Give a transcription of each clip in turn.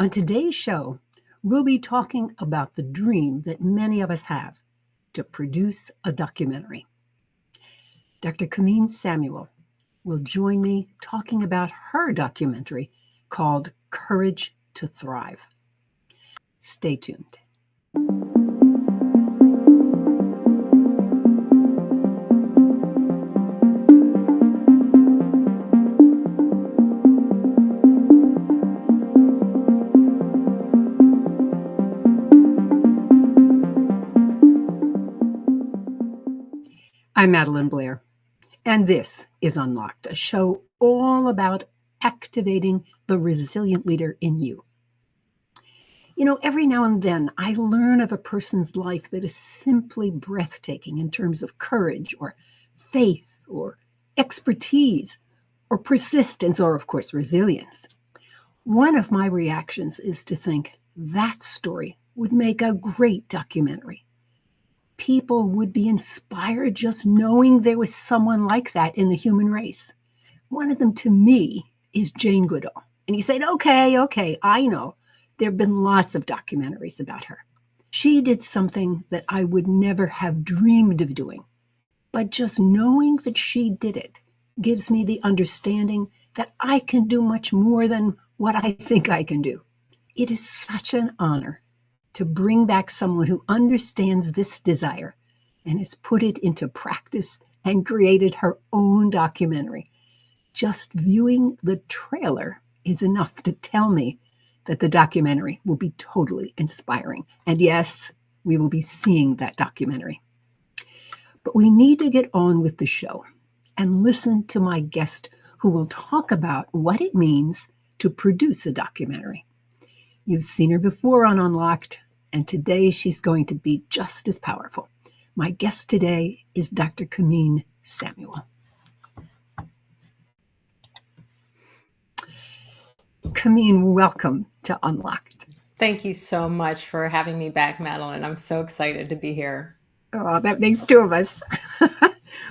On today's show, we'll be talking about the dream that many of us have to produce a documentary. Dr. Kamin Samuel will join me talking about her documentary called Courage to Thrive. Stay tuned. I'm Madelyn Blair, and this is Unlocked, a show all about activating the resilient leader in you. You know, every now and then I learn of a person's life that is simply breathtaking in terms of courage or faith or expertise or persistence or, of course, resilience. One of my reactions is to think that story would make a great documentary. People would be inspired just knowing there was someone like that in the human race. One of them, to me, is Jane Goodall. And you said, okay, I know. There have been lots of documentaries about her. She did something that I would never have dreamed of doing. But just knowing that she did it gives me the understanding that I can do much more than what I think I can do. It is such an honor to bring back someone who understands this desire and has put it into practice and created her own documentary. Just viewing the trailer is enough to tell me that the documentary will be totally inspiring. And yes, we will be seeing that documentary. But we need to get on with the show and listen to my guest who will talk about what it means to produce a documentary. You've seen her before on Unlocked, and today she's going to be just as powerful. My guest today is Dr. Kamin Samuel. Kamin, welcome to Unlocked. Thank you so much for having me back, Madelyn. I'm so excited to be here. Oh, that makes two of us.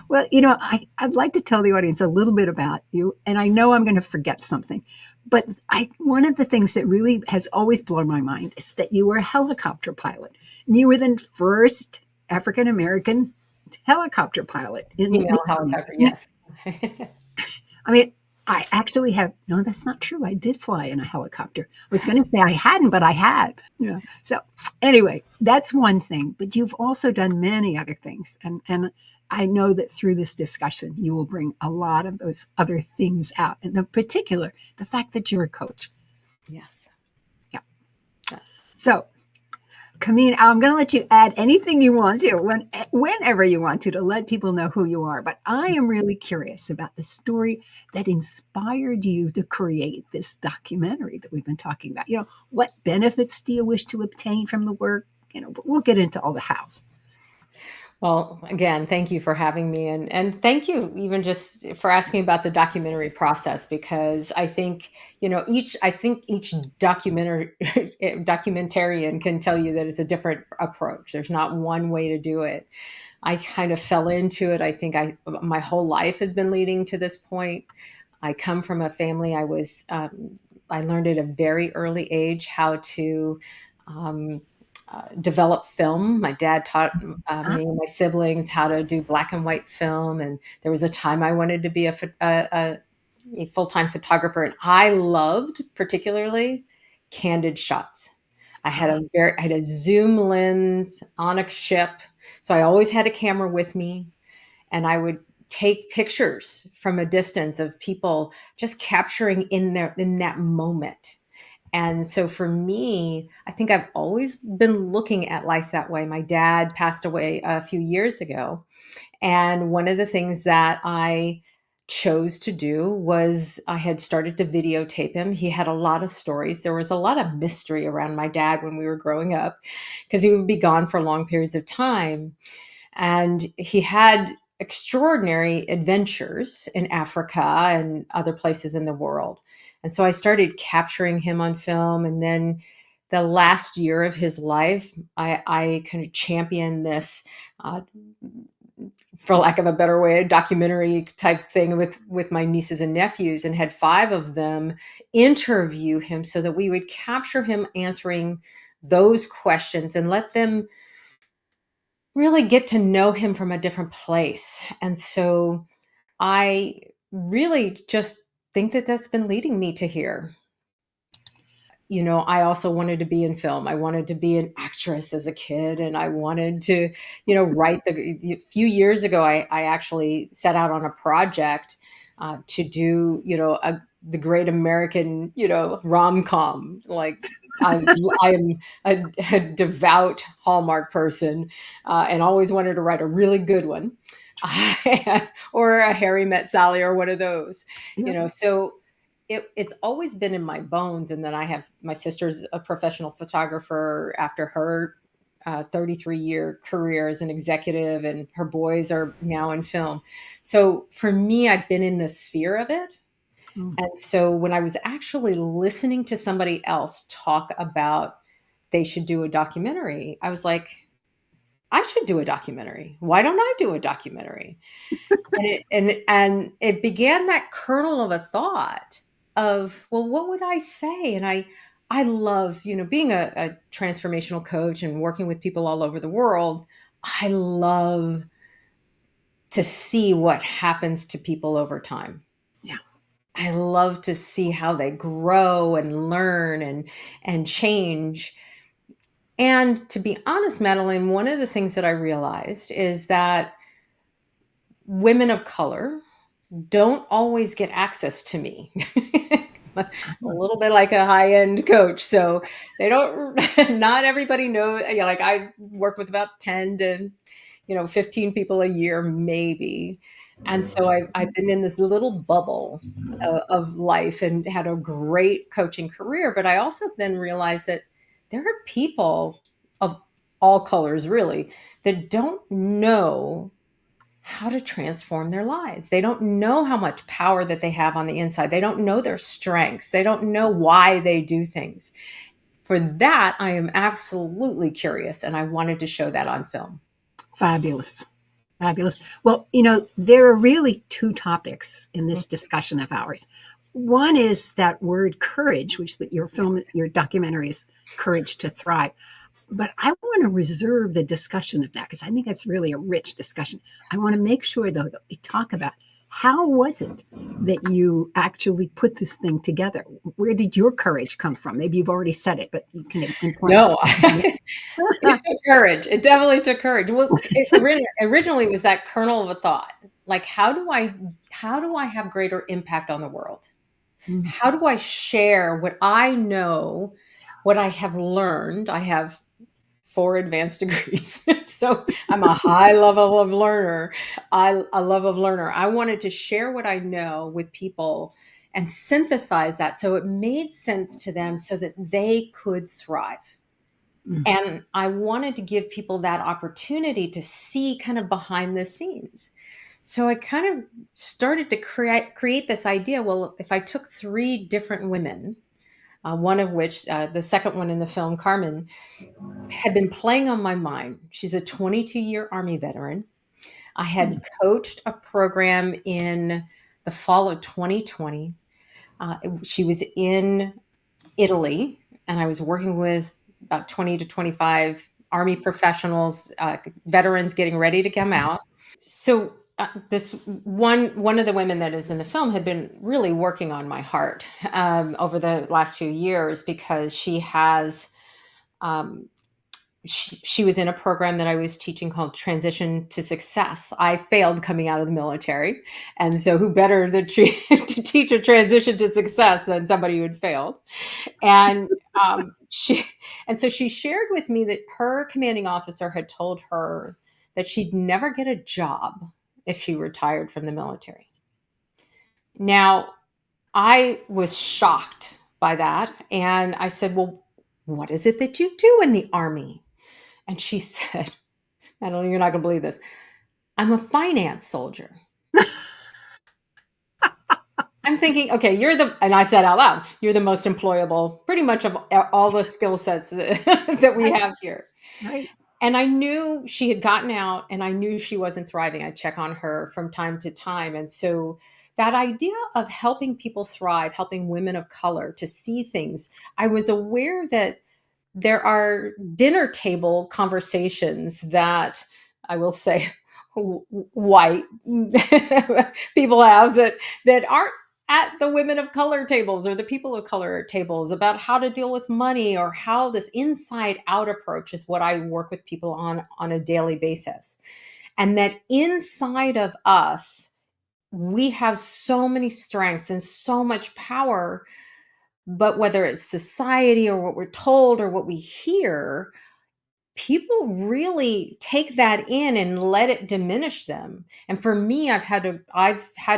Well, you know, I'd like to tell the audience a little bit about you, and I know I'm going to forget something. But one of the things that really has always blown my mind is that you were a helicopter pilot. And you were the first African-American helicopter pilot in the Female helicopter, yes. I mean, I actually have, no, that's not true. I did fly in a helicopter. I was going to say I hadn't, but I had. Yeah. So anyway, that's one thing. But you've also done many other things. And I know that through this discussion, you will bring a lot of those other things out. And in particular, the fact that you're a coach. Yes. Yeah. So, Kamin, I'm going to let you add anything you want to, whenever you want to let people know who you are. But I am really curious about the story that inspired you to create this documentary that we've been talking about. You know, what benefits do you wish to obtain from the work? You know, but we'll get into all the hows. Well, again, thank you for having me. And thank you even just for asking about the documentary process, because I think, each documentarian can tell you that it's a different approach. There's not one way to do it. I kind of fell into it. I think my whole life has been leading to this point. I come from a family. I learned at a very early age how to develop film. My dad taught me and my siblings how to do black and white film. And there was a time I wanted to be a full-time photographer. And I loved particularly candid shots. I had a zoom lens on a ship. So I always had a camera with me, and I would take pictures from a distance of people just capturing in that moment. And so for me, I think I've always been looking at life that way. My dad passed away a few years ago. And one of the things that I chose to do was I had started to videotape him. He had a lot of stories. There was a lot of mystery around my dad when we were growing up, because he would be gone for long periods of time. And he had extraordinary adventures in Africa and other places in the world. And so I started capturing him on film. And then the last year of his life, I kind of championed this for lack of a better way, a documentary type thing with my nieces and nephews, and had 5 of them interview him so that we would capture him answering those questions and let them really get to know him from a different place. And so I really just think that that's been leading me to here. I also wanted to be in film. I wanted to be an actress as a kid, and I wanted to, write. A few years ago, I actually set out on a project to do, the great American, rom-com. Like I, I am a devout Hallmark person, and always wanted to write a really good one, or a Harry Met Sally, or one of those, So it's always been in my bones. And then I have my sister's a professional photographer after her 33-year career as an executive, and her boys are now in film. So for me, I've been in the sphere of it. And so when I was actually listening to somebody else talk about they should do a documentary, I was like, I should do a documentary. Why don't I do a documentary? And it began that kernel of a thought of, well, what would I say? And I love, being a transformational coach and working with people all over the world. I love to see what happens to people over time. Yeah. I love to see how they grow and learn and change. And to be honest, Madeline, one of the things that I realized is that women of color don't always get access to me. A little bit like a high-end coach. So they don't, not everybody knows, like I work with about 10 to, 15 people a year, maybe. And so I've been in this little bubble of life and had a great coaching career. But I also then realized that there are people of all colors, really, that don't know how to transform their lives. They don't know how much power that they have on the inside. They don't know their strengths. They don't know why they do things. For that, I am absolutely curious, and I wanted to show that on film. Fabulous. Fabulous. Well, there are really 2 topics in this discussion of ours. One is that word courage, which your documentary is Courage to Thrive. But I want to reserve the discussion of that because I think that's really a rich discussion. I want to make sure, though, that we talk about how was it that you actually put this thing together? Where did your courage come from? Maybe you've already said it, but you can impart. No, it took courage. It definitely took courage. Well, originally was that kernel of a thought. Like, how do I have greater impact on the world? How do I share what I know, what I have learned? I have 4 advanced degrees. So I'm a high level of learner. A love of learner. I wanted to share what I know with people and synthesize that so it made sense to them so that they could thrive. And I wanted to give people that opportunity to see kind of behind the scenes. So I kind of started to create this idea. Well, if I took 3 different women, one of which, the second one in the film, Carmen, had been playing on my mind. She's a 22-year Army veteran. I had coached a program in the fall of 2020. She was in Italy, and I was working with about 20 to 25 Army professionals, veterans getting ready to come out. So this one of the women that is in the film had been really working on my heart over the last few years because she has she was in a program that I was teaching called Transition to Success. I failed coming out of the military. And so who better to teach a transition to success than somebody who had failed? And so she shared with me that her commanding officer had told her that she'd never get a job if she retired from the military. Now, I was shocked by that. And I said, well, what is it that you do in the Army? And she said, Madeline, you're not going to believe this. I'm a finance soldier. I'm thinking, okay, and I said out loud, you're the most employable, pretty much of all the skill sets that we have here. Right. And I knew she had gotten out, and I knew she wasn't thriving. I check on her from time to time. And so that idea of helping people thrive, helping women of color to see things, I was aware that there are dinner table conversations that, I will say, white people have, that aren't at the women of color tables or the people of color tables, about how to deal with money, or how this inside out approach is what I work with people on a daily basis. And that inside of us, we have so many strengths and so much power, but whether it's society or what we're told or what we hear, people really take that in and let it diminish them. And for me, I've had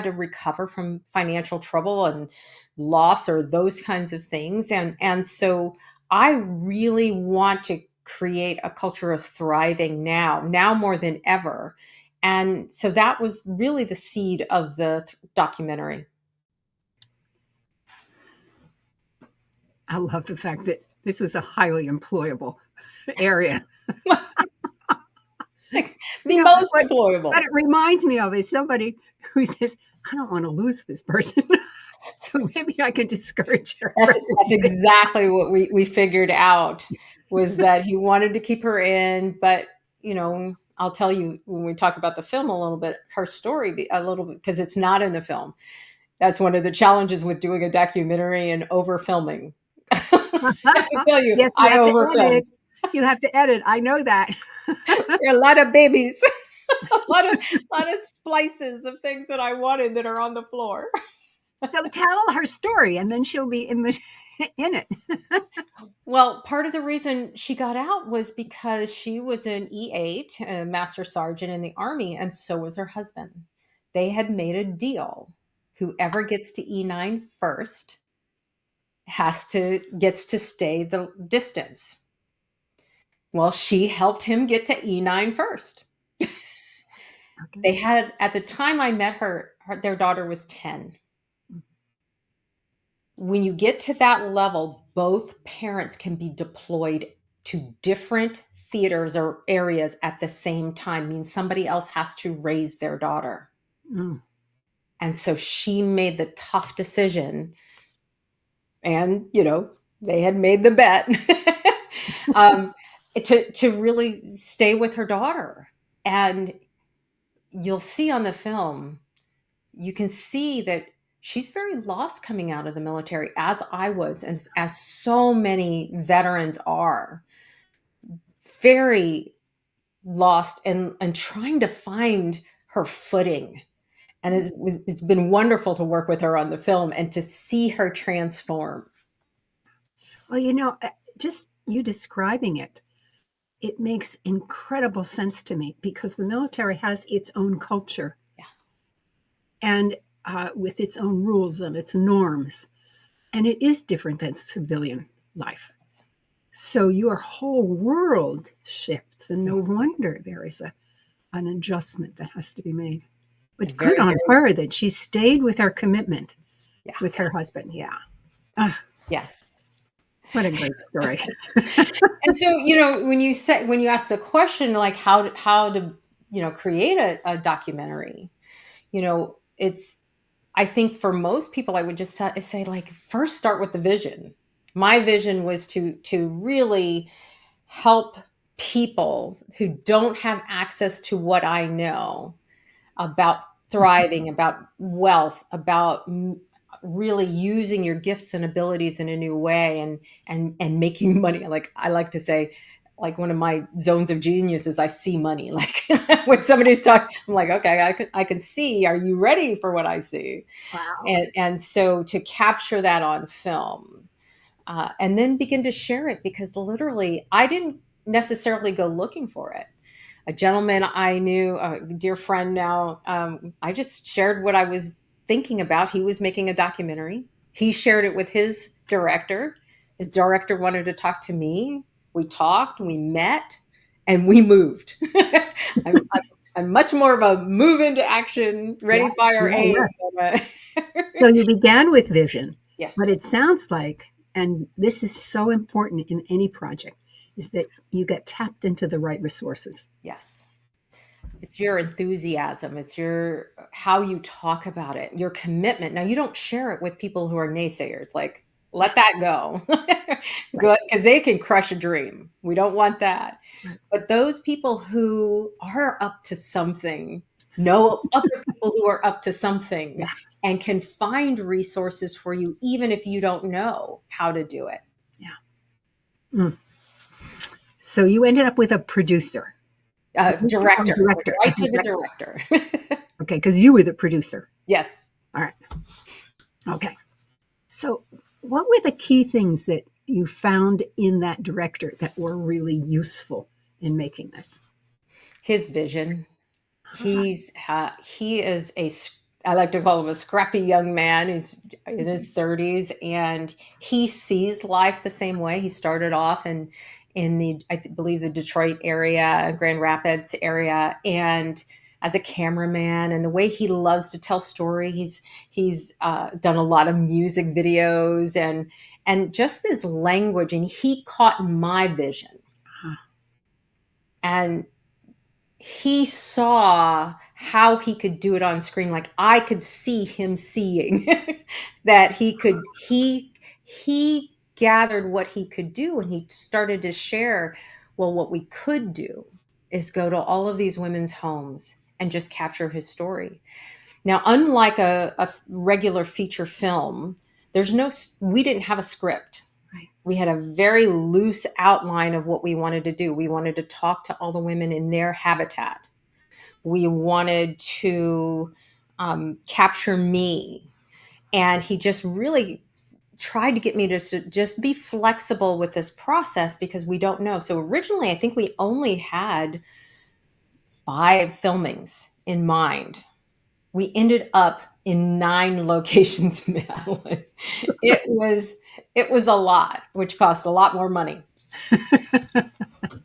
to recover from financial trouble and loss, or those kinds of things. And so I really want to create a culture of thriving now more than ever. And so that was really the seed of the documentary. I love the fact that this was a highly employable area. The most employable. What it reminds me of is somebody who says, I don't want to lose this person. So maybe I can discourage her. That's exactly what we figured out, was that he wanted to keep her in. But, I'll tell you, when we talk about the film a little bit, her story a little bit, because it's not in the film. That's one of the challenges with doing a documentary and over filming. I have to tell you, yes, I over film. You have to edit. I know that. There are a lot of babies, a lot of splices of things that I wanted that are on the floor. So tell her story, and then she'll be in it. Well, part of the reason she got out was because she was an E8, a master sergeant in the Army, and so was her husband. They had made a deal. Whoever gets to E9 first gets to stay the distance. Well, she helped him get to E9 first. Okay. They had, at the time I met their daughter was 10. When you get to that level, both parents can be deployed to different theaters or areas at the same time. Means somebody else has to raise their daughter. Mm. And so she made the tough decision, and they had made the bet to really stay with her daughter. And you'll see on the film, you can see that she's very lost coming out of the military, as I was, and as so many veterans are, very lost and trying to find her footing. And it's been wonderful to work with her on the film and to see her transform. Well, just you describing it makes incredible sense to me, because the military has its own culture. Yeah. And with its own rules and its norms. And it is different than civilian life. So your whole world shifts, and no wonder there is an adjustment that has to be made. But good on her that she stayed with her commitment with her husband. Yeah. Yes. What a great story. And so, when you ask the question, like how to create a documentary, I think for most people, I would just say, like, first start with the vision. My vision was to really help people who don't have access to what I know about thriving, about wealth, about really using your gifts and abilities in a new way, and making money. Like I like to say, like, one of my zones of genius is I see money. Like when somebody's talking, I'm like, okay, I can see. Are you ready for what I see? Wow. And so to capture that on film, and then begin to share it, because literally I didn't necessarily go looking for it. A gentleman I knew, a dear friend now, I just shared what I was thinking about. He was making a documentary. He shared it with his director. His director wanted to talk to me. We talked, we met, and we moved. I'm much more of a move into action, ready, fire, aim. So you began with vision. Yes. But it sounds like, and this is so important in any project, is that you get tapped into the right resources. Yes. It's your enthusiasm. It's your how you talk about it, your commitment. Now you don't share it with people who are naysayers. Like, let that go. Right. Good, because they can crush a dream. We don't want that. That's right. But those people who are up to something know other people who are up to something Yeah. and can find resources for you, even if you don't know how to do it. Yeah. Mm. So you ended up with a producer. Producer or Director, director? A right to the director. director. Okay, because you were the producer. Yes. All right. Okay. So, what were the key things that you found in that director that were really useful in making this? His vision. Ah, He is I like to call him a scrappy young man. He's in his 30s and he sees life the same way. He started off in the believe the Detroit area, Grand Rapids area, and as a cameraman, and the way he loves to tell story. He's done a lot of music videos and just his language, and he caught my vision. ah, And he saw how he could do it on screen. Like I could see him seeing that he gathered what he could do, and he started to share, well, what we could do is go to all of these women's homes and just capture his story. Now, unlike a regular feature film, we didn't have a script. right. We had a very loose outline of what we wanted to do. We wanted to talk to all the women in their habitat. We wanted to capture me. And he just really tried to get me to just be flexible with this process because we don't know. So originally, I think we only had 5 filmings in mind. We ended up in 9 locations, Madeline. It was it was a lot, which cost a lot more money.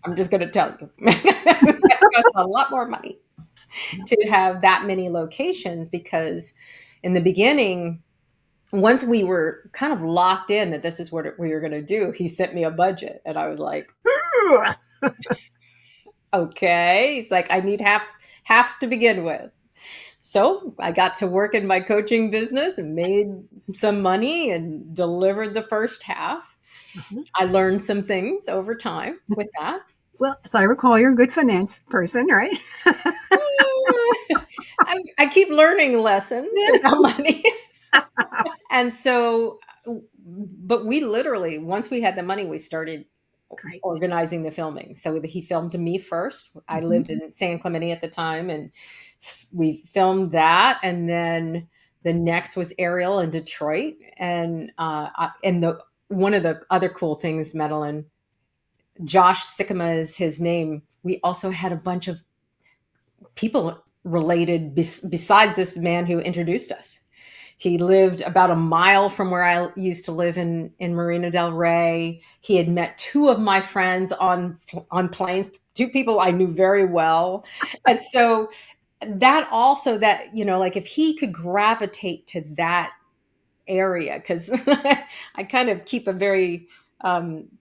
I'm just going to tell you, it cost a lot more money to have that many locations because in the beginning, once we were kind of locked in that this is what we were going to do, he sent me a budget, and I was like, okay. He's like, I need half to begin with. So I got to work in my coaching business and made some money and delivered the first half. Uh-huh. I learned some things over time with that. Well, as I recall, you're a good finance person, right? I keep learning lessons about money. And so, but we literally, once we had the money, we started Great. organizing the filming. So he filmed me first. I Mhm. lived in San Clemente at the time, and we filmed that. And then the next was Ariel in Detroit. And the one of the other cool things, Madelyn, Josh Sycama is his name. We also had a bunch of people related besides this man who introduced us. He lived about a mile from where I used to live in Marina del Rey. He had met 2 of my friends on planes, 2 people I knew very well. And so that also that, like if he could gravitate to that area, because I kind of keep a very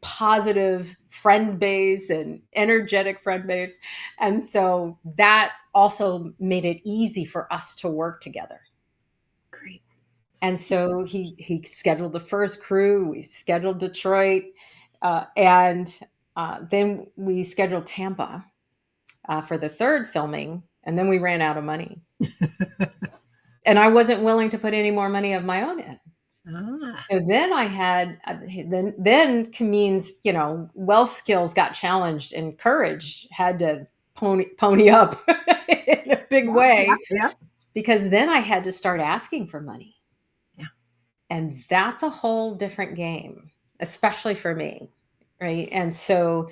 positive friend base and energetic friend base. And so that also made it easy for us to work together. Great. And so he scheduled the first crew. We scheduled Detroit, and then we scheduled Tampa for the third filming. And then we ran out of money, and I wasn't willing to put any more money of my own in. Ah, So then I had then Kamin's wealth skills got challenged, and courage had to pony up in a big yeah, yeah, way yeah, because then I had to start asking for money. yeah. And that's a whole different game, especially for me, right? And so,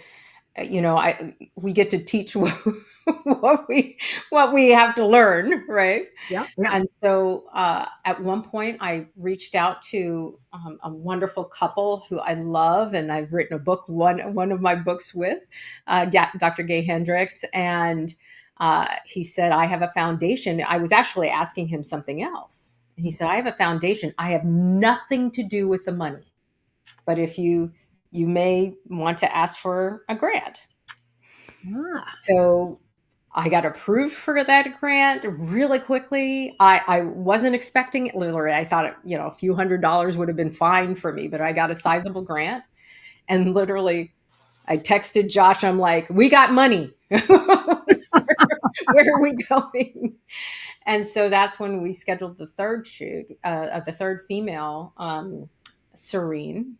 I we get to teach what we have to learn, right? Yeah, yeah. And so, at one point, I reached out to a wonderful couple who I love, and I've written a book, one of my books with Dr. Gay Hendricks, and he said, "I have a foundation." I was actually asking him something else, and he said, "I have a foundation. I have nothing to do with the money, but if you you may want to ask for a grant. Ah. So I got approved for that grant really quickly. I wasn't expecting it. Literally, I thought, a few $100s would have been fine for me, but I got a sizable grant. And literally, I texted Josh. I'm like, we got money. Where are we going? And so that's when we scheduled the third shoot of the third female, Serene.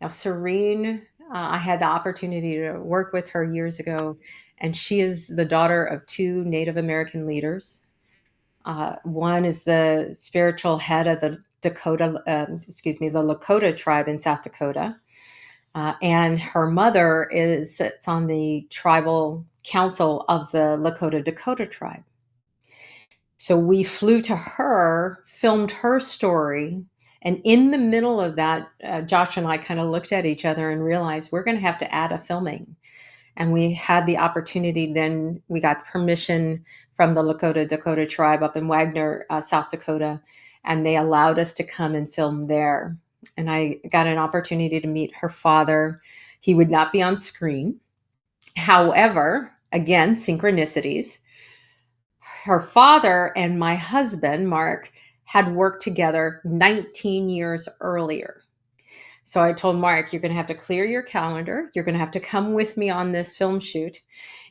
Now, Serene, I had the opportunity to work with her years ago, and she is the daughter of two Native American leaders. One is the spiritual head of the the Lakota tribe in South Dakota. And her mother sits on the tribal council of the Lakota tribe. So we flew to her, filmed her story. And in the middle of that, Josh and I kind of looked at each other and realized we're going to have to add a filming. And we had the opportunity, then we got permission from the Dakota tribe up in Wagner, South Dakota, and they allowed us to come and film there. And I got an opportunity to meet her father. He would not be on screen. However, again, synchronicities. Her father and my husband, Mark, had worked together 19 years earlier. So I told Mark, you're going to have to clear your calendar. You're going to have to come with me on this film shoot.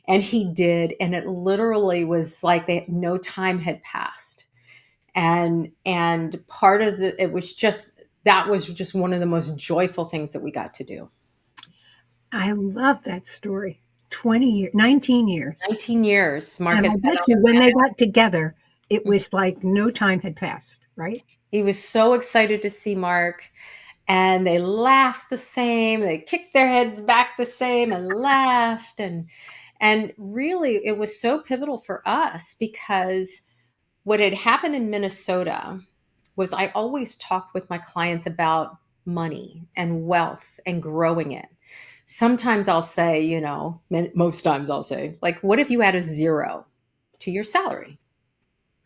And he did. And it literally was like no time had passed. And part of that was just one of the most joyful things that we got to do. I love that story. 20 years, 19 years. 19 years. Mark, and I bet you when they got together, it was like no time had passed, right? He was so excited to see Mark. And they laughed the same. They kicked their heads back the same and laughed. And really, it was so pivotal for us because what had happened in Minnesota was I always talked with my clients about money and wealth and growing it. Sometimes I'll say, most times I'll say, like, what if you add a 0 to your salary,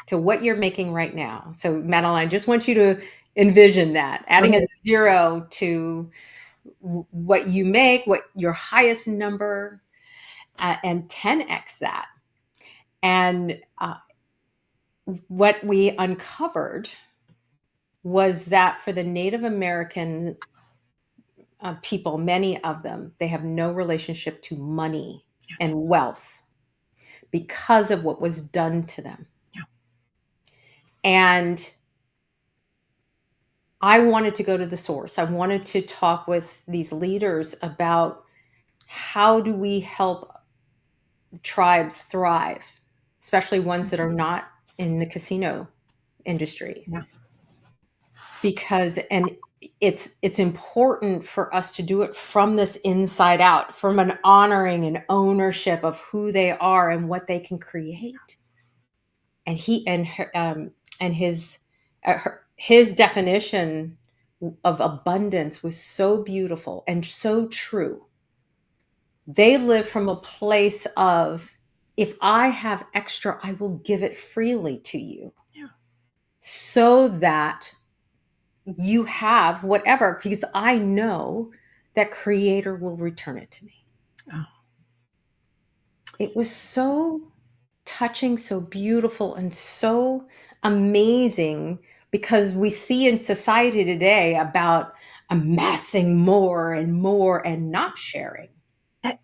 to what you're making right now? So, Madelyn, I just want you to envision that, adding a 0 to what you make, what your highest number, and 10x that. And what we uncovered was that for the Native American people, many of them, they have no relationship to money and wealth because of what was done to them. Yeah. And I wanted to go to the source. I wanted to talk with these leaders about how do we help tribes thrive, especially ones that are not in the casino industry. Yeah. Because it's important for us to do it from this inside out, from an honoring and ownership of who they are and what they can create. And his definition of abundance was so beautiful and so true. They live from a place of, if I have extra, I will give it freely to you. Yeah. So that you have whatever, because I know that Creator will return it to me. Oh. It was so touching, so beautiful, and so amazing, because we see in society today about amassing more and not sharing.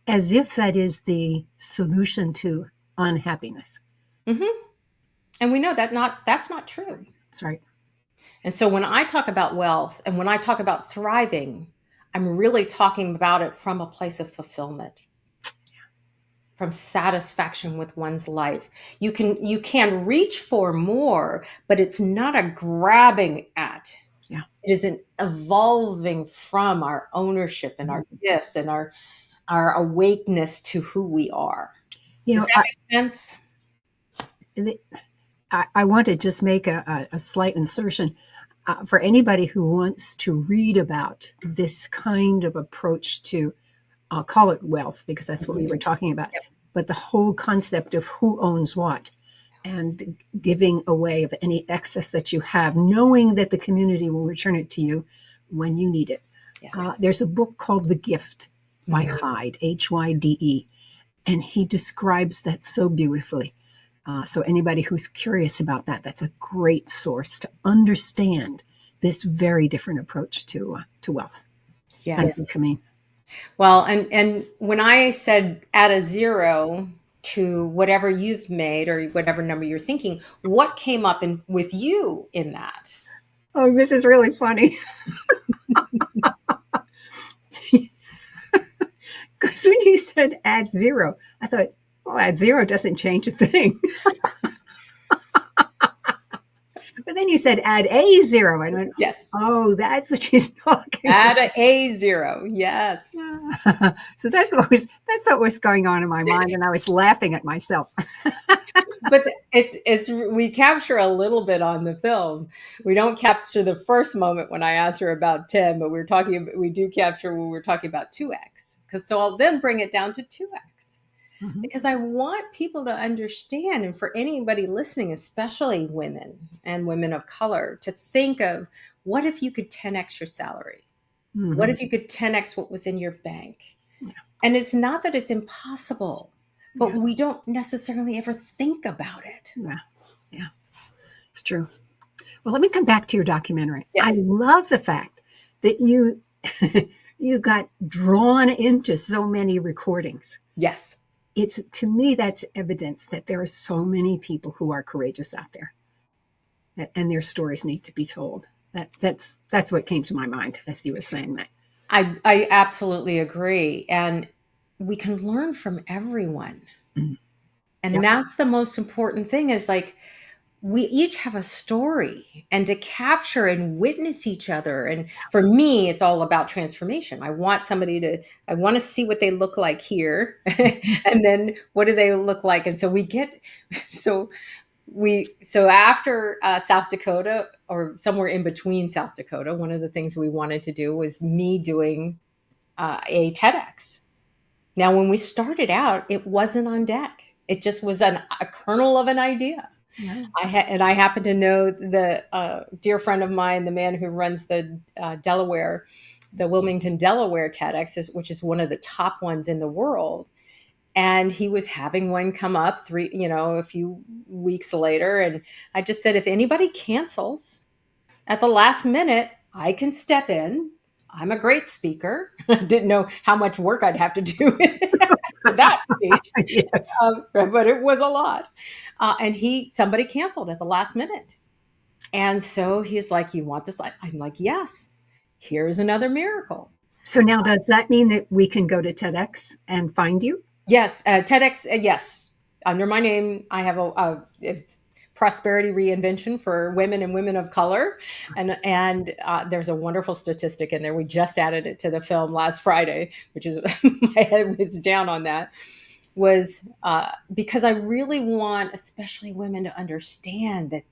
As if that is the solution to unhappiness. Mm-hmm. And we know that's not true. That's right. And so when I talk about wealth and when I talk about thriving, I'm really talking about it from a place of fulfillment, from satisfaction with one's life. You can reach for more, but it's not a grabbing at. Yeah. It is an evolving from our ownership and our gifts and our awakeness to who we are. Does that make sense? I want to just make a slight insertion. For anybody who wants to read about this kind of approach to, I'll call it wealth, because that's what we were talking about, but the whole concept of who owns what and giving away of any excess that you have, knowing that the community will return it to you when you need it. Yeah. There's a book called The Gift by Mhm. Hyde, Hyde, and he describes that so beautifully. So anybody who's curious about that, that's a great source to understand this very different approach to wealth. Thank you, Yes. Kamin. Well, and when I said add a zero to whatever you've made or whatever number you're thinking, what came up with you in that? Oh, this is really funny. Because when you said add zero, I thought, oh, add zero doesn't change a thing. But then you said add a zero. I went, Yes. oh, that's what she's talking Add about. a zero. Yes. Yeah. So that's what was going on in my mind, and I was laughing at myself. But it's we capture a little bit on the film. We don't capture the first moment when I asked her about 10, but we do capture when we're talking about 2x. Because so I'll then bring it down to 2x. Mhm. Because I want people to understand, and for anybody listening, especially women and women of color, to think of, what if you could 10x your salary? What Mhm. if you could 10x what was in your bank? Yeah. And it's not that it's impossible, but Yeah. we don't necessarily ever think about it. Yeah. Yeah. It's true. Well, let me come back to your documentary. I Yes. love the fact that you you got drawn into so many recordings. Yes. It's, to me, that's evidence that there are so many people who are courageous out there, and their stories need to be told. That's what came to my mind as you were saying that. I absolutely agree. And we can learn from everyone. Mm. And Yep. that's the most important thing, is like, we each have a story, and to capture and witness each other. And for me, it's all about transformation. I want to see what they look like here. And then what do they look like? And so so so after South Dakota, or somewhere in between South Dakota, one of the things we wanted to do was me doing a TEDx. Now, when we started out, it wasn't on deck. It just was a kernel of an idea. Yeah. I happen to know the dear friend of mine, the man who runs the Wilmington, Delaware TEDx, which is one of the top ones in the world. And he was having one come up a few weeks later. And I just said, if anybody cancels at the last minute, I can step in. I'm a great speaker. I didn't know how much work I'd have to do for that speech, Yes. but it was a lot. And somebody canceled at the last minute. And so he's like, "You want this?" I'm like, "Yes, here's another miracle." So now, does that mean that we can go to TEDx and find you? Yes, TEDx, yes. Under my name, I have it's prosperity reinvention for women and women of color, and there's a wonderful statistic in there. We just added it to the film last Friday, which is my head was down on that. Was because I really want, especially women, to understand that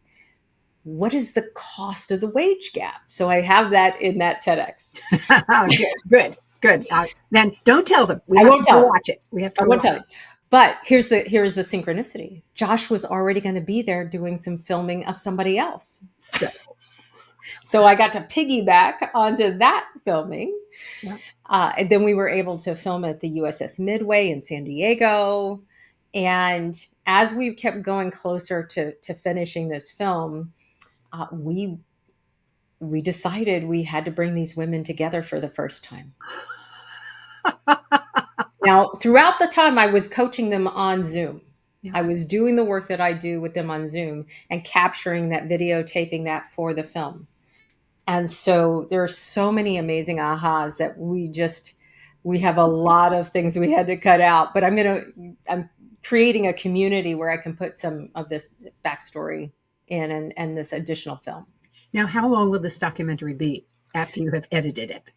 what is the cost of the wage gap. So I have that in that TEDx. Good. Then don't tell them. We I have to won't go tell them. watch it. We have to I go won't watch tell it. you. But here's the synchronicity. Josh was already going to be there doing some filming of somebody else. So, So I got to piggyback onto that filming. yeah. And then we were able to film at the USS Midway in San Diego. And as we kept going closer to finishing this film, we decided we had to bring these women together for the first time. Now, throughout the time, I was coaching them on Zoom. Yeah. I was doing the work that I do with them on Zoom and capturing that, videotaping that for the film. And so there are so many amazing ahas that we have a lot of things we had to cut out. But I'm creating a community where I can put some of this backstory in, and this additional film. Now, how long will this documentary be after you have edited it?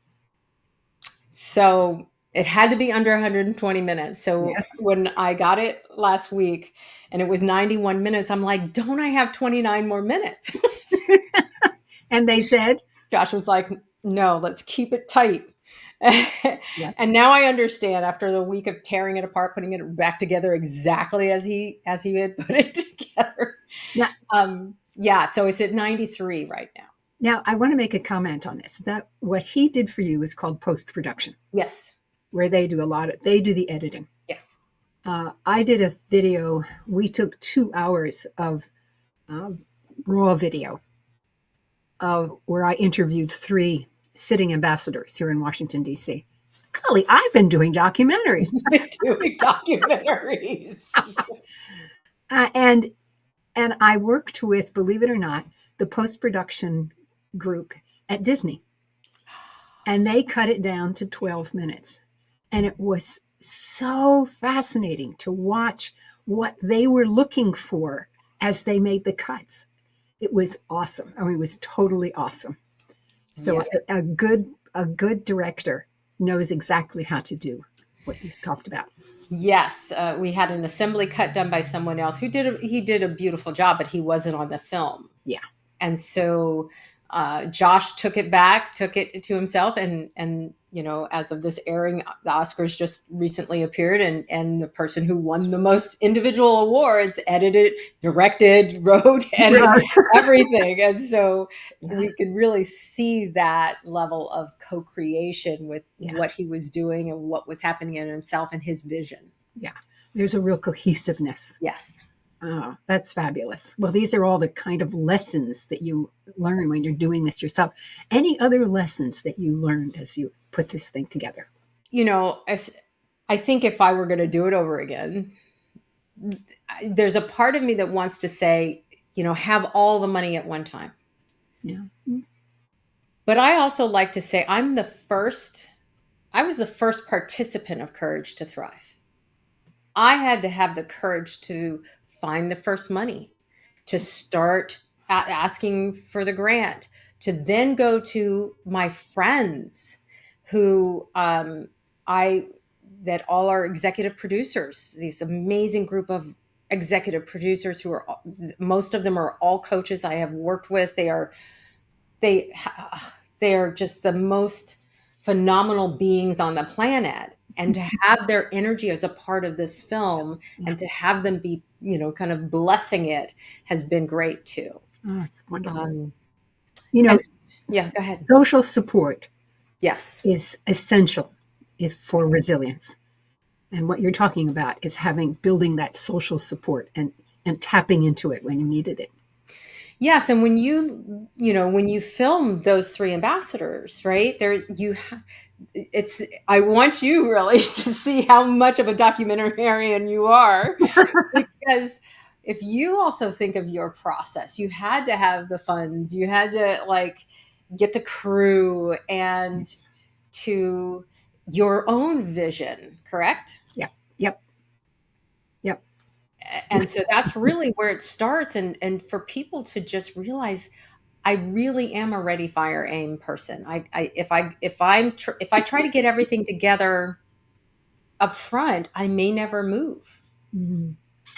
So it had to be under 120 minutes. So Yes. when I got it last week and it was 91 minutes, I'm like, don't I have 29 more minutes? And they said, Josh was like, no, let's keep it tight. yeah. And now I understand, after the week of tearing it apart, putting it back together exactly as he had put it together. Now, Yeah, so it's at 93 right now. Now, I want to make a comment on this. That what he did for you is called post-production, Yes. where they do they do the editing. Yes. I did a video. We took 2 hours of uh, raw video where I interviewed 3 sitting ambassadors here in Washington, D.C. Golly, I've been doing documentaries. Doing documentaries. uh, and and I worked with, believe it or not, the post-production group at Disney. And they cut it down to 12 minutes. And it was so fascinating to watch what they were looking for as they made the cuts. It was awesome. I mean, it was totally awesome. So Yes. a good director knows exactly how to do what you talked about. Yes, we had an assembly cut done by someone else who did a beautiful job, but he wasn't on the film. Yeah. And so Josh took it back, took it to himself, and as of this airing, the Oscars just recently appeared, and the person who won the most individual awards edited, directed, wrote, edited everything, and so we could really see that level of co-creation with what he was doing and what was happening in himself and his vision. Yeah, there's a real cohesiveness. Yes. Oh, that's fabulous. Well, these are all the kind of lessons that you learn when you're doing this yourself. Any other lessons that you learned as you put this thing together? I think if I were going to do it over again, there's a part of me that wants to say, have all the money at one time. Yeah. But I also like to say I was the first participant of Courage to Thrive. I had to have the courage to find the first money, to start asking for the grant, to then go to my friends who that all are executive producers, this amazing group of executive producers who are, most of them are all coaches I have worked with. They are just the most phenomenal beings on the planet, and to have their energy as a part of this film and to have them be kind of blessing it has been great too. Oh, it's wonderful. And, go ahead. Social support Yes. is essential for resilience. And what you're talking about is building that social support and tapping into it when you needed it. Yes, and when you film those 3 ambassadors, right there, I want you really to see how much of a documentarian you are, because if you also think of your process, you had to have the funds, you had to get the crew and to your own vision, correct? Yep. And so that's really where it starts, and for people to just realize I really am a ready, fire, aim person. If I try to get everything together up front, I may never move. Mm-hmm.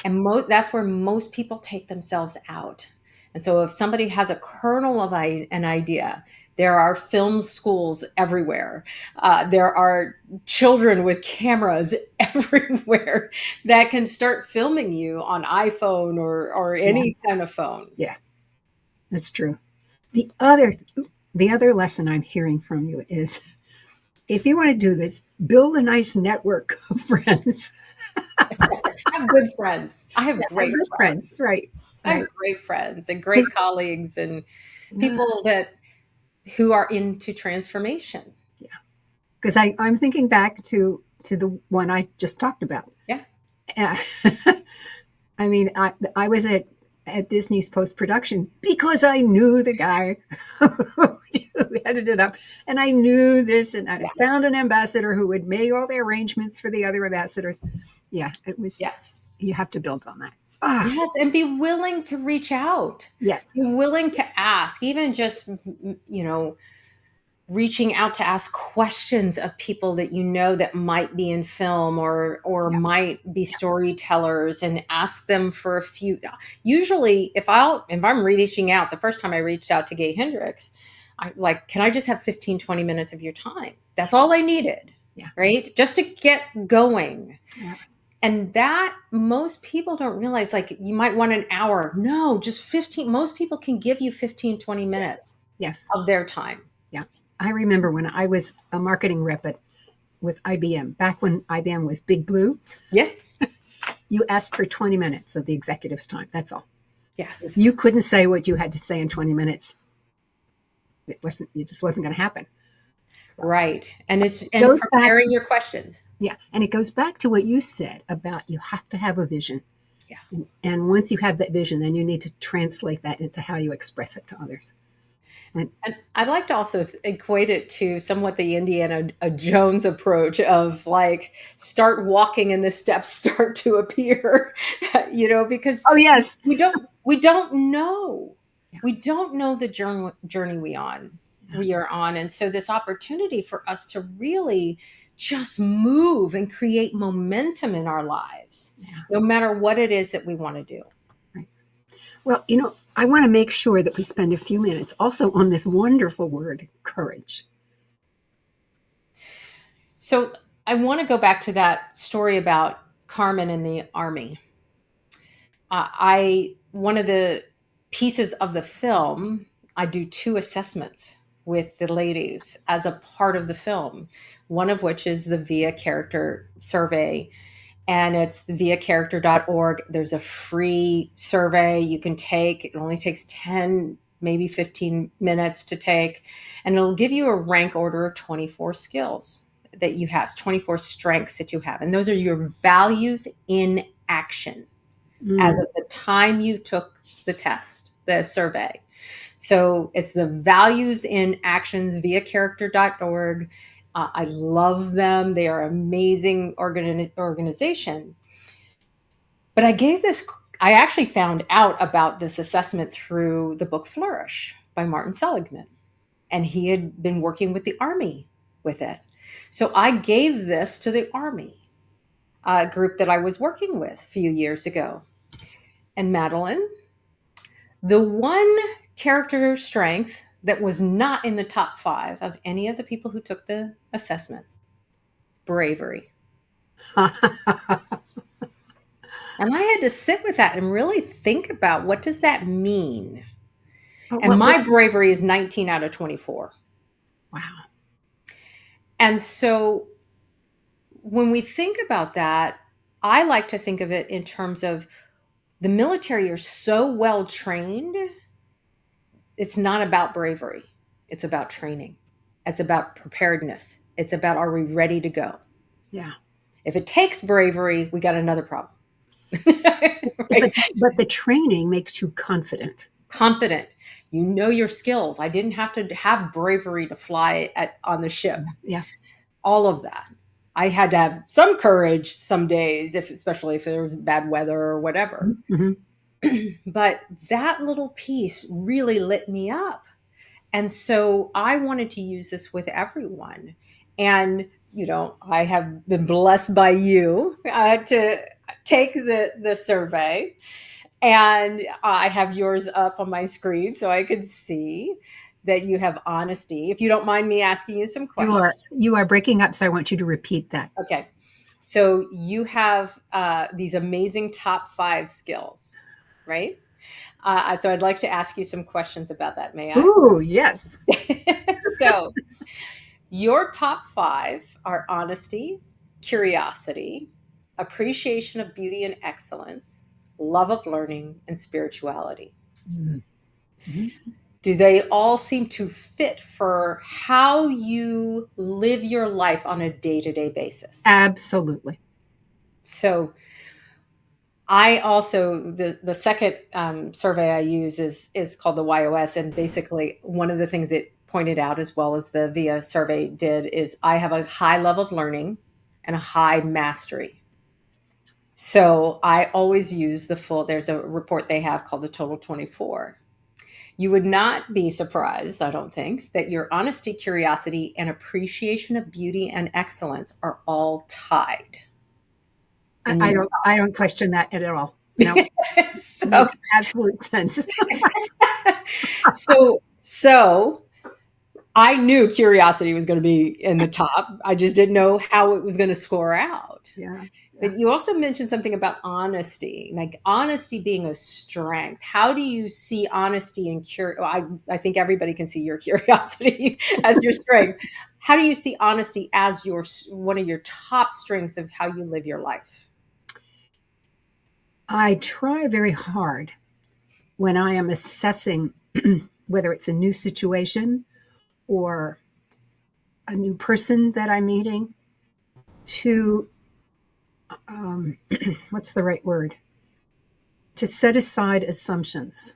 And that's where most people take themselves out. And so if somebody has a kernel of an idea, there are film schools everywhere. There are children with cameras everywhere that can start filming you on iPhone or any kind of phone. Yeah, that's true. The other lesson I'm hearing from you is, if you want to do this, build a nice network of friends. I have good friends. I have great friends. Right. I have great friends and great colleagues and people who are into transformation. Yeah. Because I'm thinking back to the one I just talked about. Yeah. I mean, I was at Disney's post-production because I knew the guy who headed it up, and I knew this, and I found an ambassador who would make all the arrangements for the other ambassadors. Yeah, it was. Yes. You have to build on that. Yes, and be willing to reach out. Yes. Be willing to ask, even just, reaching out to ask questions of people that that might be in film or might be storytellers, and ask them for a few. Usually if I'm reaching out, the first time I reached out to Gay Hendricks, can I just have 15-20 minutes of your time? That's all I needed. Yeah. Right? Just to get going. Yeah. And that most people don't realize, you might want an hour. No, just 15. Most people can give you 15-20 minutes. Yes. of their time. Yeah. I remember when I was a marketing rep with IBM, back when IBM was Big Blue, Yes. you asked for 20 minutes of the executive's time. That's all. If Yes. you couldn't say what you had to say in 20 minutes, it just wasn't going to happen. Right. And it's It and goes back, preparing your questions. yeah, and it goes back to what you said about you have to have a vision. Yeah. And once you have that vision, then you need to translate that into how you express it to others. And I'd like to also equate it to somewhat the Indiana Jones approach of like start walking and the steps start to appear, because Oh, yes. we don't know. Yeah. We don't know the journey Yeah. we are on. And so this opportunity for us to really just move and create momentum in our lives, Yeah. no matter what it is that we want to do. Right. Well, I want to make sure that we spend a few minutes also on this wonderful word, courage. So I want to go back to that story about Carmen in the army. I one of the pieces of the film, I do two assessments with the ladies as a part of the film. One of which is the Via Character survey, and it's the viacharacter.org. There's a free survey you can take. It only takes 10, maybe 15 minutes to take, and it'll give you a rank order of 24 skills that you have, 24 strengths that you have, and those are your values in action as Mm. of the time you took the test, the survey. So it's the values in actions via character.org. I love them. They are amazing organization. But I actually found out about this assessment through the book Flourish by Martin Seligman. And he had been working with the Army with it. So I gave this to the Army group that I was working with a few years ago. And Madeline, the one character strength that was not in the top 5 of any of the people who took the assessment, bravery. And I had to sit with that and really think about what does that mean? And What, my bravery is 19 out of 24. wow. And so when we think about that, I like to think of it in terms of the military are so well trained. It's not about bravery. It's about training. It's about preparedness. It's about, are we ready to go? Yeah. If it takes bravery, we got another problem. But, Right? but the training makes you confident. Confident. You know your skills. I didn't have to have bravery to fly on the ship. Yeah. All of that. I had to have some courage some days, especially if there was bad weather or whatever. Mm-hmm. But that little piece really lit me up. And so I wanted to use this with everyone. And, I have been blessed by you to take the survey. And I have yours up on my screen so I could see that you have honesty. If you don't mind me asking you some You questions. are you are breaking up, so I want you to repeat that. Okay. So you have these amazing top 5 skills, right? So I'd like to ask you some questions about that. May I? Ooh, yes. So your top 5 are honesty, curiosity, appreciation of beauty and excellence, love of learning, and spirituality. Mm-hmm. Do they all seem to fit for how you live your life on a day-to-day basis? Absolutely. So I also the second survey I use is called the YOS, and basically one of the things it pointed out, as well as the VIA survey did, is I have a high level of learning and a high mastery. So I always use the full. There's a report they have called the Total 24. You would not be surprised, I don't think, that your honesty, curiosity, and appreciation of beauty and excellence are all tied. I don't question that at all. No, it so, makes absolute sense. so I knew curiosity was going to be in the top. I just didn't know how it was going to score out. Yeah. Yeah. But you also mentioned something about honesty, like honesty being a strength. How do you see honesty and I think everybody can see your curiosity as your strength. How do you see honesty as one of your top strengths of how you live your life? I try very hard when I am assessing whether it's a new situation or a new person that I'm meeting to, um, what's the right word? To set aside assumptions.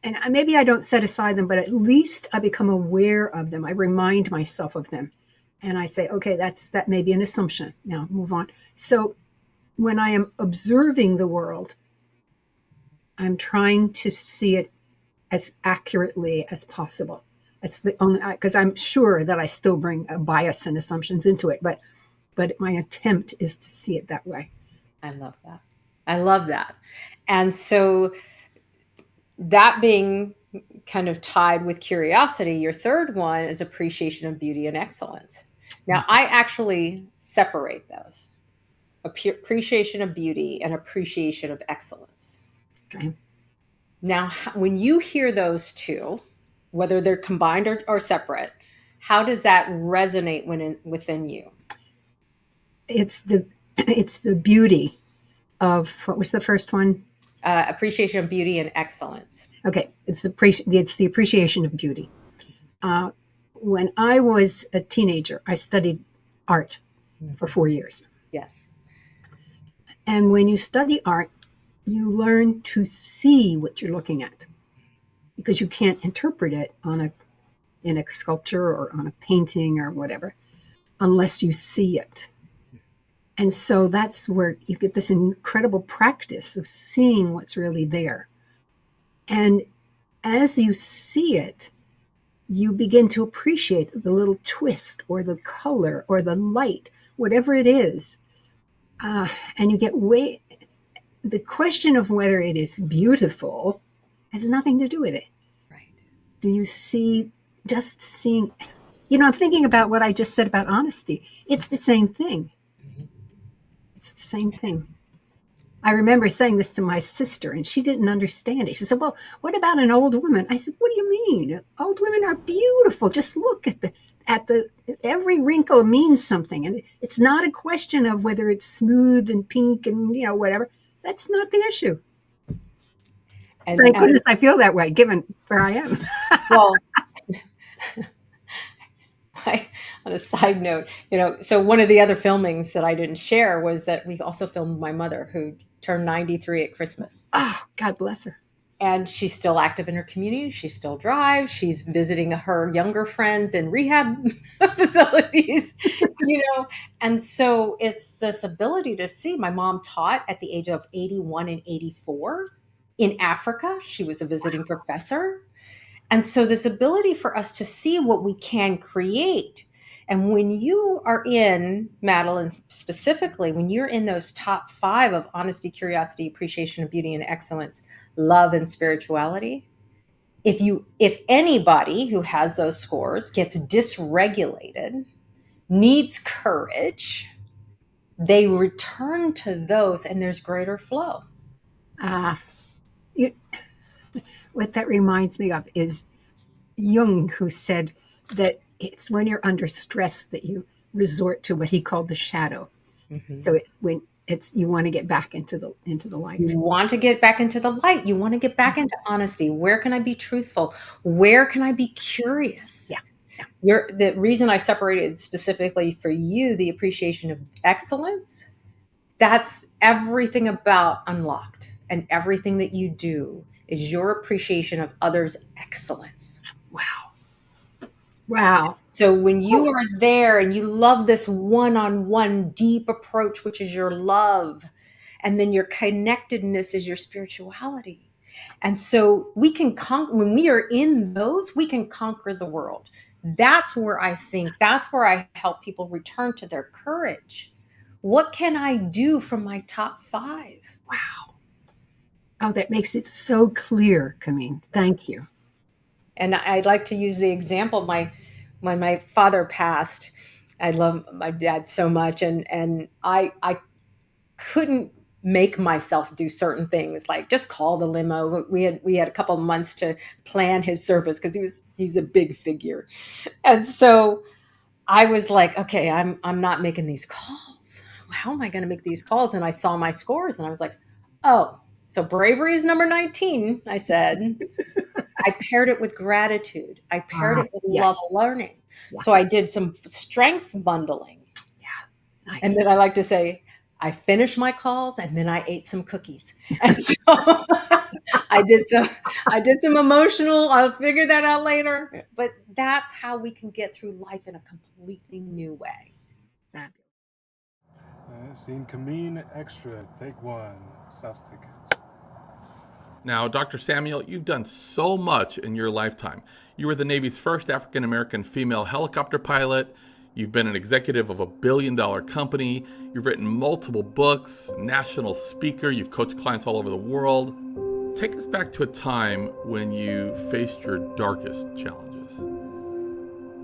And maybe I don't set aside them, but at least I become aware of them. I remind myself of them. And I say, okay, that may be an assumption. Now move on. So when I am observing the world, I'm trying to see it as accurately as possible. That's the only, because I'm sure that I still bring a bias and assumptions into it, but my attempt is to see it that way. I love that. I love that. And so that being kind of tied with curiosity, your third one is appreciation of beauty and excellence. Now, I actually separate those appreciation of beauty and appreciation of excellence. Okay. Now, when you hear those two, whether they're combined or separate, how does that resonate within you? It's the it's the beauty of what was the first one? Appreciation of beauty and excellence. Okay, it's the appreciation of beauty. Uh, when I was a teenager, I studied art for 4 years, Yes. and when you study art, you learn to see what you're looking at because you can't interpret it in a sculpture or on a painting or whatever unless you see it. And so that's where you get this incredible practice of seeing what's really there. And as you see it, you begin to appreciate the little twist or the color or the light, whatever it is. And you get the question of whether it is beautiful has nothing to do with it. Right. Do you see, just seeing, I'm thinking about what I just said about honesty. It's the same thing. It's the same thing. I remember saying this to my sister, and she didn't understand it. She said, "Well, what about an old woman?" I said, "What do you mean? Old women are beautiful. Just look at the every wrinkle means something, and it's not a question of whether it's smooth and pink and whatever. That's not the issue." Thank And goodness I feel that way, given where I am. well, on a side note, so one of the other filmings that I didn't share was that we also filmed my mother who turned 93 at Christmas. Oh, God bless her. And she's still active in her community. She still drives. She's visiting her younger friends in rehab facilities, And so it's this ability to see. My mom taught at the age of 81 and 84 in Africa. She was a visiting professor. And so, this ability for us to see what we can create. And when you are in, Madelyn, specifically, when you're in those top 5 of honesty, curiosity, appreciation of beauty and excellence, love and spirituality, if anybody who has those scores gets dysregulated, needs courage, they return to those and there's greater flow. Uh, what that reminds me of is Jung, who said that it's when you're under stress that you resort to what he called the shadow. Mm-hmm. So when you want to get back into the light. You want to get back into the light. You want to get back into honesty. Where can I be truthful? Where can I be curious? Yeah. The reason I separated specifically for you the appreciation of excellence, that's everything about Unlocked, and everything that you do is your appreciation of others' excellence. Wow. So when you are there and you love this one-on-one deep approach, which is your love, and then your connectedness is your spirituality. And so we can when we are in those, we can conquer the world. That's where I help people return to their courage. What can I do from my top 5? Wow. Oh, that makes it so clear, Kamin. Thank you. And I'd like to use the example, when my father passed, I love my dad so much, and I couldn't make myself do certain things, like just call the limo. We had a couple of months to plan his service because he was a big figure. And so I was like, okay, I'm not making these calls. How am I going to make these calls? And I saw my scores and I was like, oh, so bravery is number 19, I said. I paired it with gratitude. I paired it with love Yes. learning. Yeah. So I did some strengths bundling. Yeah. Nice. And then I like to say, I finished my calls and then I ate some cookies. And so I did some emotional, I'll figure that out later. But that's how we can get through life in a completely new way. Scene Kamin Extra, take one, south stick. Now, Dr. Samuel, you've done so much in your lifetime. You were the Navy's first African American female helicopter pilot. You've been an executive of a billion-dollar company. You've written multiple books, national speaker. You've coached clients all over the world. Take us back to a time when you faced your darkest challenges.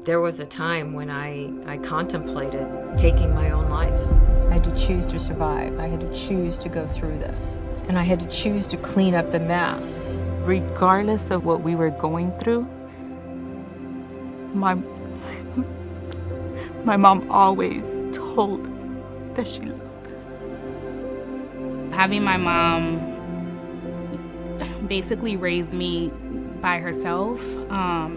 There was a time when I contemplated taking my own life. I had to choose to survive. I had to choose to go through this. And I had to choose to clean up the mess. Regardless of what we were going through, my mom always told us that she loved us. Having my mom basically raise me by herself,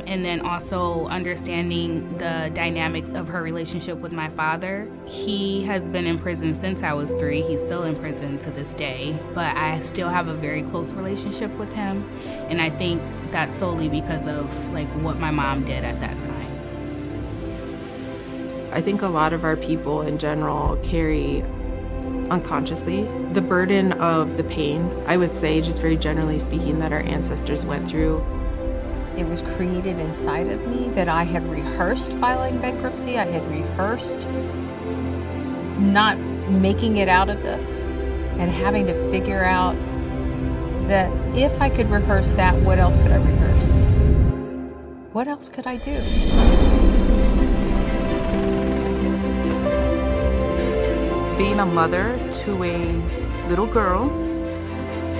and then also understanding the dynamics of her relationship with my father. He has been in prison since I was 3. He's still in prison to this day, but I still have a very close relationship with him, and I think that's solely because of like what my mom did at that time. I think a lot of our people in general carry unconsciously the burden of the pain, I would say, just very generally speaking, that our ancestors went through. It was created inside of me that I had rehearsed filing bankruptcy. I had rehearsed not making it out of this and having to figure out that if I could rehearse that, what else could I rehearse? What else could I do? Being a mother to a little girl,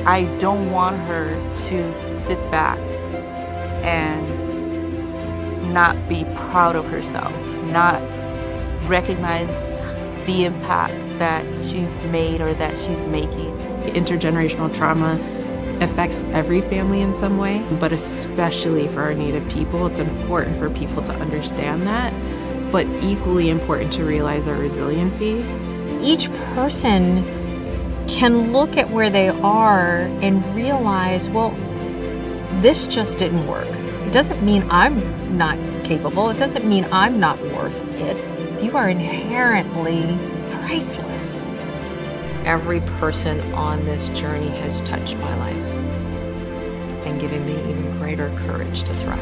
I don't want her to sit back and not be proud of herself, not recognize the impact that she's made or that she's making. Intergenerational trauma affects every family in some way, but especially for our Native people. It's important for people to understand that, but equally important to realize our resiliency. Each person can look at where they are and realize, well, this just didn't work. It doesn't mean I'm not capable. It doesn't mean I'm not worth it. You are inherently priceless. Every person on this journey has touched my life and given me even greater courage to thrive.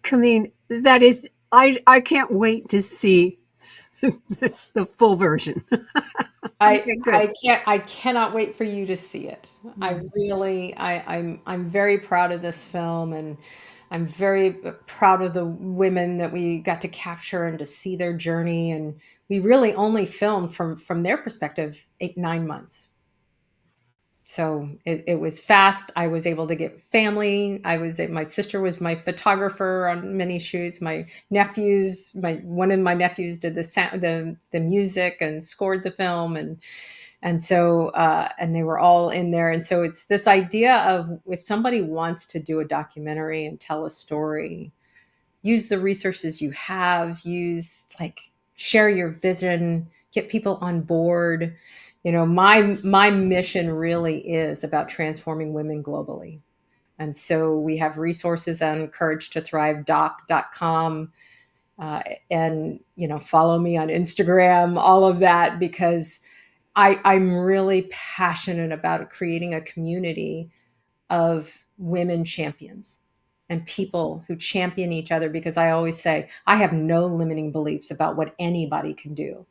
Kamin, that is, I can't wait to see the full version. I cannot wait for you to see it. I'm very proud of this film, and I'm very proud of the women that we got to capture and to see their journey. And we really only filmed from their perspective 8-9 months. So it was fast. I was able to get family. My sister was my photographer on many shoots. One of my nephews did the sound, the music and scored the film, and so and they were all in there. And so it's this idea of, if somebody wants to do a documentary and tell a story, use the resources you have. Share your vision. Get people on board. My mission really is about transforming women globally. And so we have resources on couragetothrivedoc.com, and, follow me on Instagram, all of that, because I'm really passionate about creating a community of women champions and people who champion each other, because I always say I have no limiting beliefs about what anybody can do.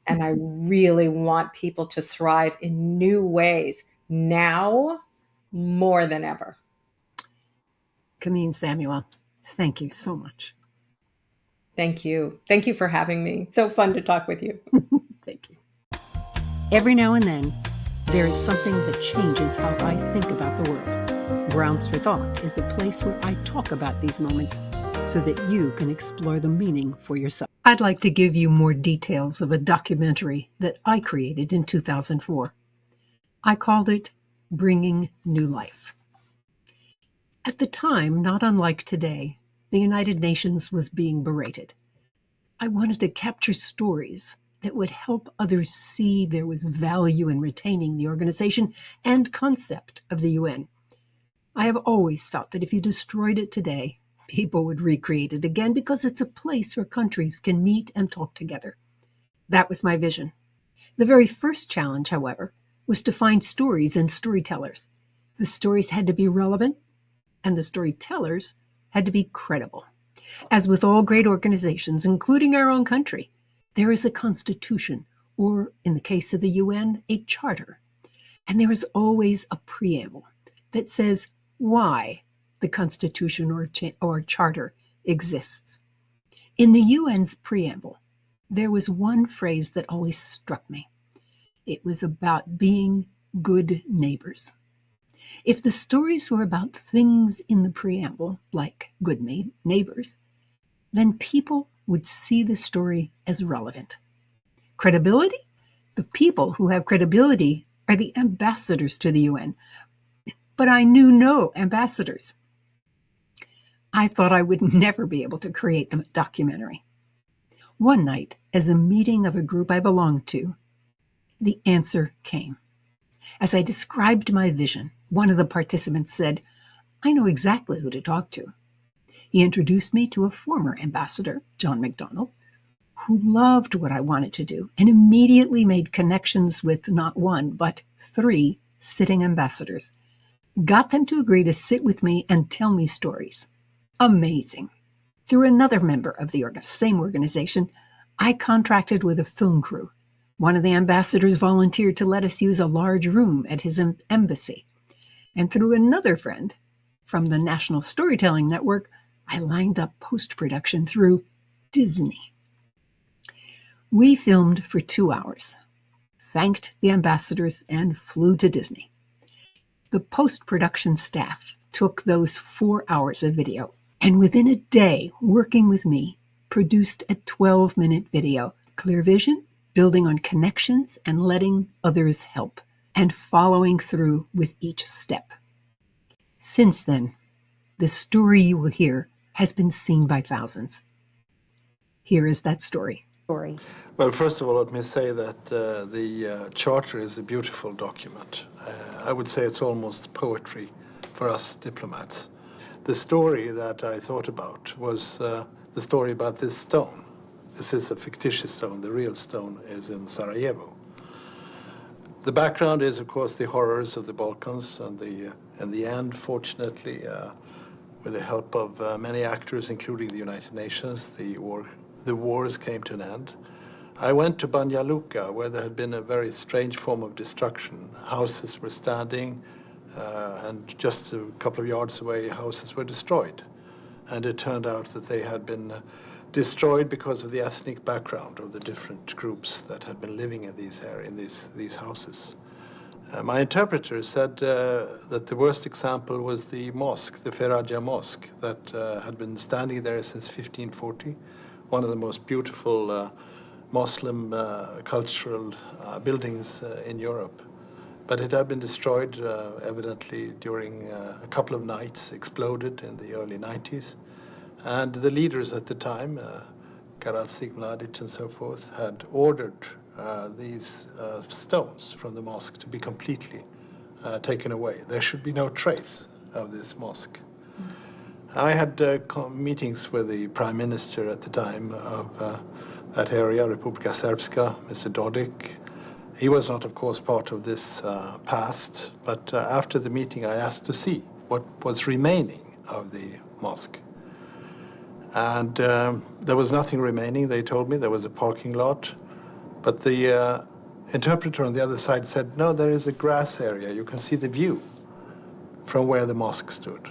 And I really want people to thrive in new ways now more than ever. Kamin Samuel, thank you so much. Thank you. Thank you for having me. So fun to talk with you. Thank you. Every now and then, there is something that changes how I think about the world. Grounds for Thought is a place where I talk about these moments so that you can explore the meaning for yourself. I'd like to give you more details of a documentary that I created in 2004. I called it Bringing New Life. At the time, not unlike today, the United Nations was being berated. I wanted to capture stories that would help others see there was value in retaining the organization and concept of the UN. I have always felt that if you destroyed it today, people would recreate it again because it's a place where countries can meet and talk together. That was my vision. The very first challenge, however, was to find stories and storytellers. The stories had to be relevant, and the storytellers had to be credible. As with all great organizations, including our own country, there is a constitution, or in the case of the UN, a charter. And there is always a preamble that says why the constitution or charter exists. In the UN's preamble, there was one phrase that always struck me. It was about being good neighbors. If the stories were about things in the preamble, like good neighbors, then people would see the story as relevant. Credibility? The people who have credibility are the ambassadors to the UN. But I knew no ambassadors. I thought I would never be able to create the documentary. One night, as a meeting of a group I belonged to, the answer came. As I described my vision, one of the participants said, "I know exactly who to talk to." He introduced me to a former ambassador, John McDonnell, who loved what I wanted to do and immediately made connections with not one, but 3 sitting ambassadors. Got them to agree to sit with me and tell me stories. Amazing. Through another member of the same organization, I contracted with a film crew. One of the ambassadors volunteered to let us use a large room at his embassy. And through another friend from the National Storytelling Network, I lined up post-production through Disney. We filmed for 2 hours, thanked the ambassadors, and flew to Disney. The post-production staff took those 4 hours of video, and within a day, working with me, produced a 12-minute video. Clear vision, building on connections, and letting others help, and following through with each step. Since then, the story you will hear has been seen by thousands. Here is that story. Well, first of all, let me say that the Charter is a beautiful document. I would say it's almost poetry for us diplomats. The story that I thought about was the story about this stone. This is a fictitious stone. The real stone is in Sarajevo. The background is, of course, the horrors of the Balkans, and in the end, fortunately, with the help of many actors, including the United Nations, the wars came to an end. I went to Banja Luka, where there had been a very strange form of destruction. Houses were standing, and just a couple of yards away, houses were destroyed. And it turned out that they had been destroyed because of the ethnic background of the different groups that had been living in these houses. My interpreter said that the worst example was the mosque, the Feraja Mosque, that had been standing there since 1540, one of the most beautiful Muslim cultural buildings in Europe. But it had been destroyed, evidently, during a couple of nights, exploded in the early 90s. And the leaders at the time, Karadzic, Mladic, and so forth, had ordered these stones from the mosque to be completely taken away. There should be no trace of this mosque. I had meetings with the prime minister at the time of that area, Republika Srpska, Mr. Dodik. He was not, of course, part of this past, but after the meeting I asked to see what was remaining of the mosque. And there was nothing remaining, they told me. There was a parking lot. But the interpreter on the other side said, no, there is a grass area. You can see the view from where the mosque stood.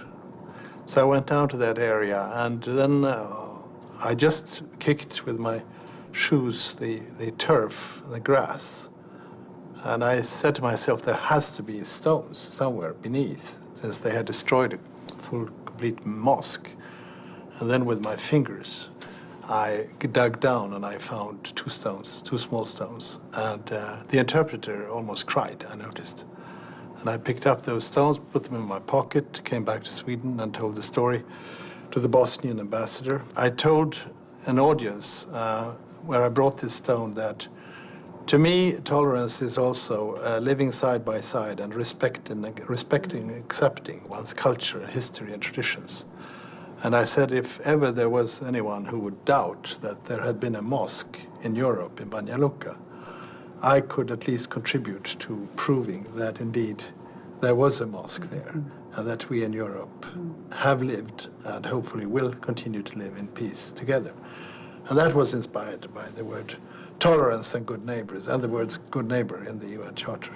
So I went down to that area, and then I just kicked with my shoes the turf, the grass. And I said to myself, there has to be stones somewhere beneath, since they had destroyed a full, complete mosque. And then with my fingers, I dug down and I found two stones, two small stones. And the interpreter almost cried, I noticed. And I picked up those stones, put them in my pocket, came back to Sweden and told the story to the Bosnian ambassador. I told an audience where I brought this stone that, to me, tolerance is also living side by side and respecting, accepting one's culture, history, and traditions. And I said, if ever there was anyone who would doubt that there had been a mosque in Europe, in Banja Luka, I could at least contribute to proving that indeed there was a mosque there, and that we in Europe have lived and hopefully will continue to live in peace together. And that was inspired by the word tolerance and good neighbors, and the words good neighbor in the UN Charter.